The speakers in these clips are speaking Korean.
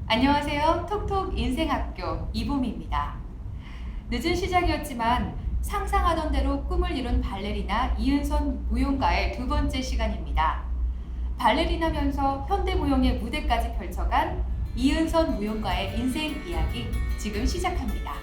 안녕하세요. 톡톡 인생학교 이봄입니다. 늦은 시작이었지만 상상하던 대로 꿈을 이룬 발레리나 이은선 무용가의 두 번째 시간입니다. 발레리나면서 현대무용의 무대까지 펼쳐간 이은선 무용가의 인생 이야기 지금 시작합니다.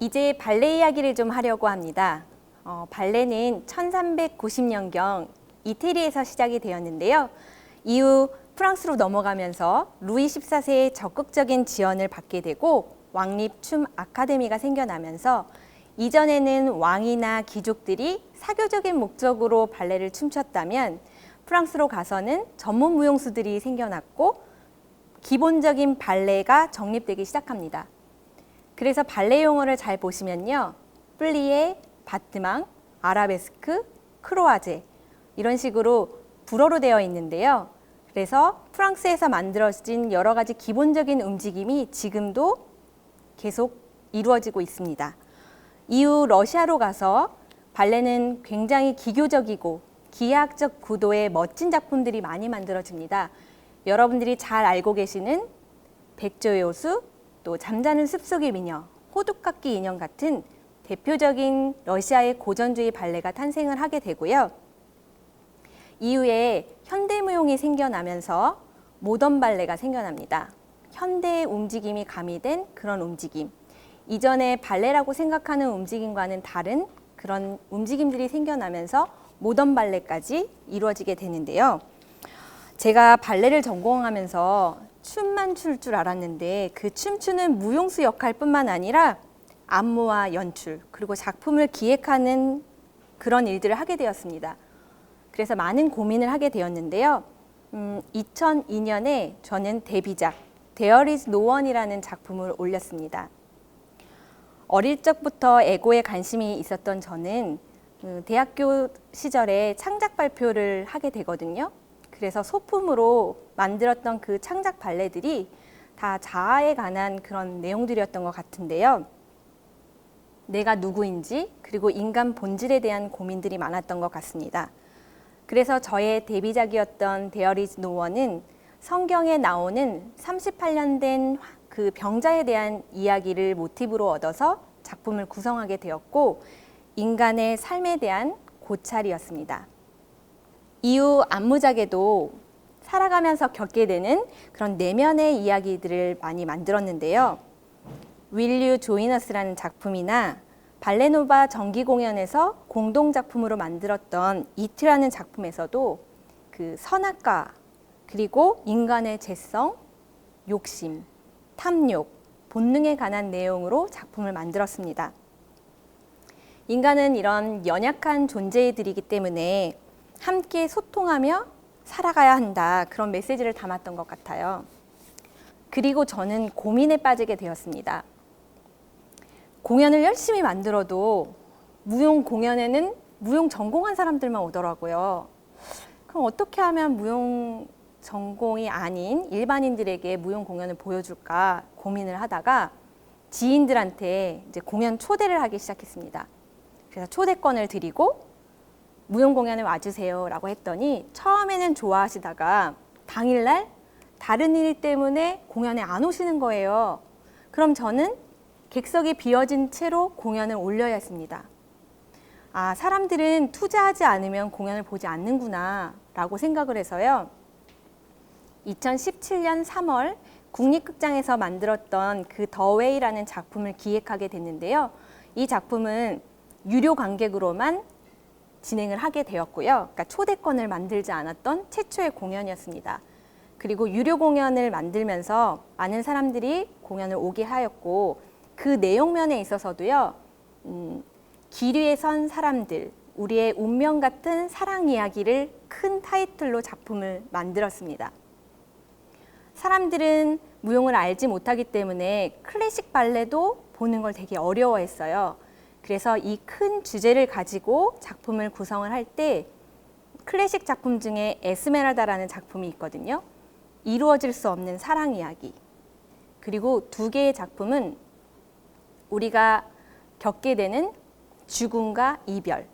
이제 발레 이야기를 좀 하려고 합니다. 발레는 1390년경 이태리에서 시작이 되었는데요. 이후 프랑스로 넘어가면서 루이 14세의 적극적인 지원을 받게 되고 왕립 춤 아카데미가 생겨나면서 이전에는 왕이나 귀족들이 사교적인 목적으로 발레를 춤췄다면 프랑스로 가서는 전문 무용수들이 생겨났고 기본적인 발레가 정립되기 시작합니다. 그래서 발레 용어를 잘 보시면요. 플리에, 바트망, 아라베스크, 크로아제 이런 식으로 불어로 되어 있는데요. 그래서 프랑스에서 만들어진 여러 가지 기본적인 움직임이 지금도 계속 이루어지고 있습니다. 이후 러시아로 가서 발레는 굉장히 기교적이고 기하학적 구도의 멋진 작품들이 많이 만들어집니다. 여러분들이 잘 알고 계시는 백조의 호수, 또 잠자는 숲속의 미녀, 호두깎이 인형 같은 대표적인 러시아의 고전주의 발레가 탄생을 하게 되고요. 이후에 현대무용이 생겨나면서 모던 발레가 생겨납니다. 현대의 움직임이 가미된 그런 움직임. 이전에 발레라고 생각하는 움직임과는 다른 그런 움직임들이 생겨나면서 모던 발레까지 이루어지게 되는데요. 제가 발레를 전공하면서 춤만 출 줄 알았는데 그 춤추는 무용수 역할뿐만 아니라 안무와 연출 그리고 작품을 기획하는 그런 일들을 하게 되었습니다. 그래서 많은 고민을 하게 되었는데요. 2002년에 저는 데뷔작 There is no one이라는 작품을 올렸습니다. 어릴 적부터 애고에 관심이 있었던 저는 대학교 시절에 창작 발표를 하게 되거든요. 그래서 소품으로 만들었던 그 창작 발레들이 다 자아에 관한 그런 내용들이었던 것 같은데요. 내가 누구인지 그리고 인간 본질에 대한 고민들이 많았던 것 같습니다. 그래서 저의 데뷔작이었던 There is no one은 성경에 나오는 38년 된 그 병자에 대한 이야기를 모티브로 얻어서 작품을 구성하게 되었고 인간의 삶에 대한 고찰이었습니다. 이후 안무작에도 살아가면서 겪게 되는 그런 내면의 이야기들을 많이 만들었는데요. Will You Join Us라는 작품이나 발레노바 정기 공연에서 공동 작품으로 만들었던 이트라는 작품에서도 그 선악과 그리고 인간의 죄성, 욕심, 탐욕, 본능에 관한 내용으로 작품을 만들었습니다. 인간은 이런 연약한 존재들이기 때문에 함께 소통하며 살아가야 한다. 그런 메시지를 담았던 것 같아요. 그리고 저는 고민에 빠지게 되었습니다. 공연을 열심히 만들어도 무용 공연에는 무용 전공한 사람들만 오더라고요. 그럼 어떻게 하면 무용 전공이 아닌 일반인들에게 무용 공연을 보여줄까 고민을 하다가 지인들한테 이제 공연 초대를 하기 시작했습니다. 그래서 초대권을 드리고 무용 공연에 와주세요 라고 했더니 처음에는 좋아하시다가 당일날 다른 일 때문에 공연에 안 오시는 거예요. 그럼 저는 객석이 비어진 채로 공연을 올려야 했습니다. 아, 사람들은 투자하지 않으면 공연을 보지 않는구나 라고 생각을 해서요. 2017년 3월 국립극장에서 만들었던 그 더웨이라는 작품을 기획하게 됐는데요. 이 작품은 유료 관객으로만 진행을 하게 되었고요. 그러니까 초대권을 만들지 않았던 최초의 공연이었습니다. 그리고 유료 공연을 만들면서 많은 사람들이 공연을 오게 하였고 그 내용면에 있어서도요. 길 위에 선 사람들, 우리의 운명 같은 사랑 이야기를 큰 타이틀로 작품을 만들었습니다. 사람들은 무용을 알지 못하기 때문에 클래식 발레도 보는 걸 되게 어려워했어요. 그래서 이 큰 주제를 가지고 작품을 구성을 할 때 클래식 작품 중에 에스메랄다라는 작품이 있거든요. 이루어질 수 없는 사랑 이야기. 그리고 두 개의 작품은 우리가 겪게 되는 죽음과 이별.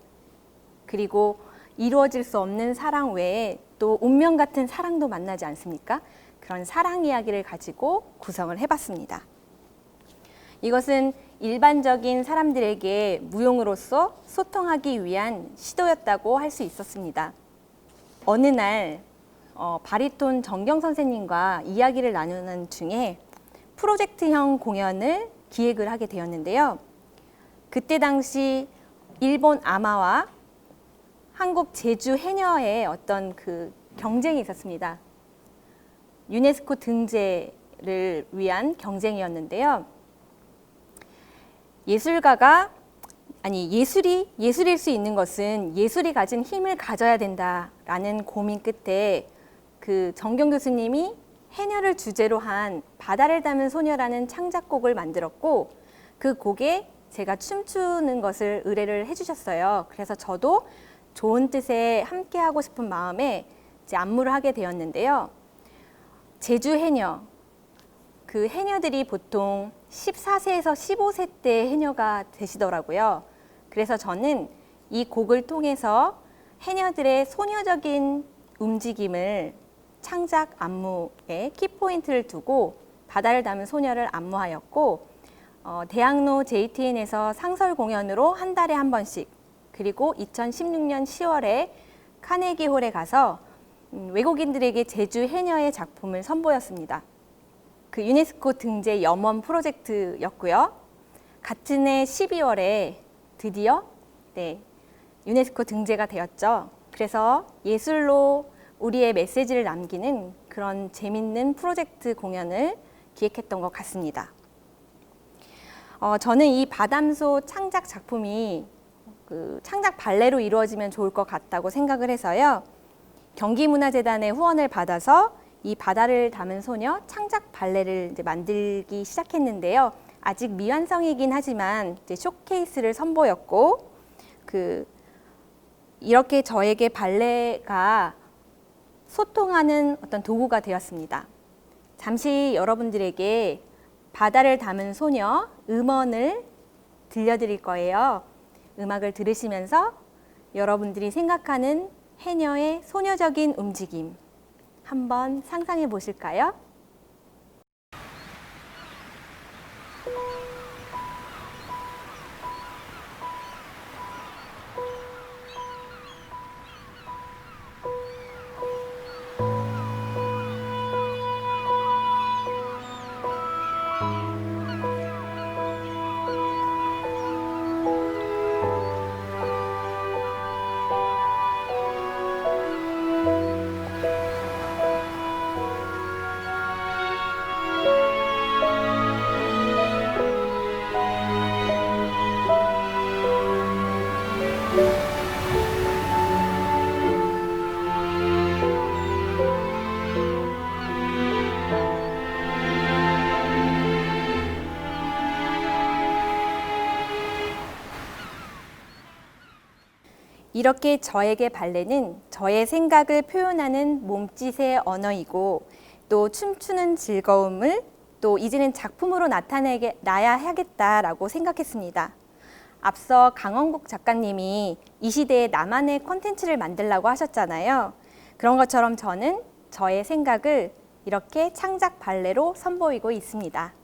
그리고 이루어질 수 없는 사랑 외에 또 운명 같은 사랑도 만나지 않습니까? 그런 사랑 이야기를 가지고 구성을 해봤습니다. 이것은 일반적인 사람들에게 무용으로서 소통하기 위한 시도였다고 할 수 있었습니다. 어느 날 바리톤 정경 선생님과 이야기를 나누는 중에 프로젝트형 공연을 기획을 하게 되었는데요. 그때 당시 일본 아마와 한국 제주 해녀의 어떤 그 경쟁이 있었습니다. 유네스코 등재를 위한 경쟁이었는데요. 예술일 수 있는 것은 예술이 가진 힘을 가져야 된다라는 고민 끝에 그 정경 교수님이 해녀를 주제로 한 바다를 담은 소녀라는 창작곡을 만들었고 그 곡에 제가 춤추는 것을 의뢰를 해주셨어요. 그래서 저도 좋은 뜻에 함께 하고 싶은 마음에 이제 안무를 하게 되었는데요. 제주 해녀, 그 해녀들이 보통 14세에서 15세 때 해녀가 되시더라고요. 그래서 저는 이 곡을 통해서 해녀들의 소녀적인 움직임을 창작 안무에 키포인트를 두고 바다를 담은 소녀를 안무하였고 대학로 JTN에서 상설 공연으로 한 달에 한 번씩 그리고 2016년 10월에 카네기 홀에 가서 외국인들에게 제주 해녀의 작품을 선보였습니다. 그 유네스코 등재 염원 프로젝트였고요. 같은 해 12월에 드디어 네, 유네스코 등재가 되었죠. 그래서 예술로 우리의 메시지를 남기는 그런 재밌는 프로젝트 공연을 기획했던 것 같습니다. 저는 이 바담소 창작 작품이 창작 발레로 이루어지면 좋을 것 같다고 생각을 해서요. 경기문화재단의 후원을 받아서 이 바다를 담은 소녀 창작 발레를 이제 만들기 시작했는데요. 아직 미완성이긴 하지만 이제 쇼케이스를 선보였고, 이렇게 저에게 발레가 소통하는 어떤 도구가 되었습니다. 잠시 여러분들에게 바다를 담은 소녀 음원을 들려드릴 거예요. 음악을 들으시면서 여러분들이 생각하는 해녀의 소녀적인 움직임 한번 상상해 보실까요? 이렇게 저에게 발레는 저의 생각을 표현하는 몸짓의 언어이고, 또 춤추는 즐거움을 또 이제는 작품으로 나타내야 하겠다라고 생각했습니다. 앞서 강원국 작가님이 이 시대에 나만의 콘텐츠를 만들라고 하셨잖아요. 그런 것처럼 저는 저의 생각을 이렇게 창작 발레로 선보이고 있습니다.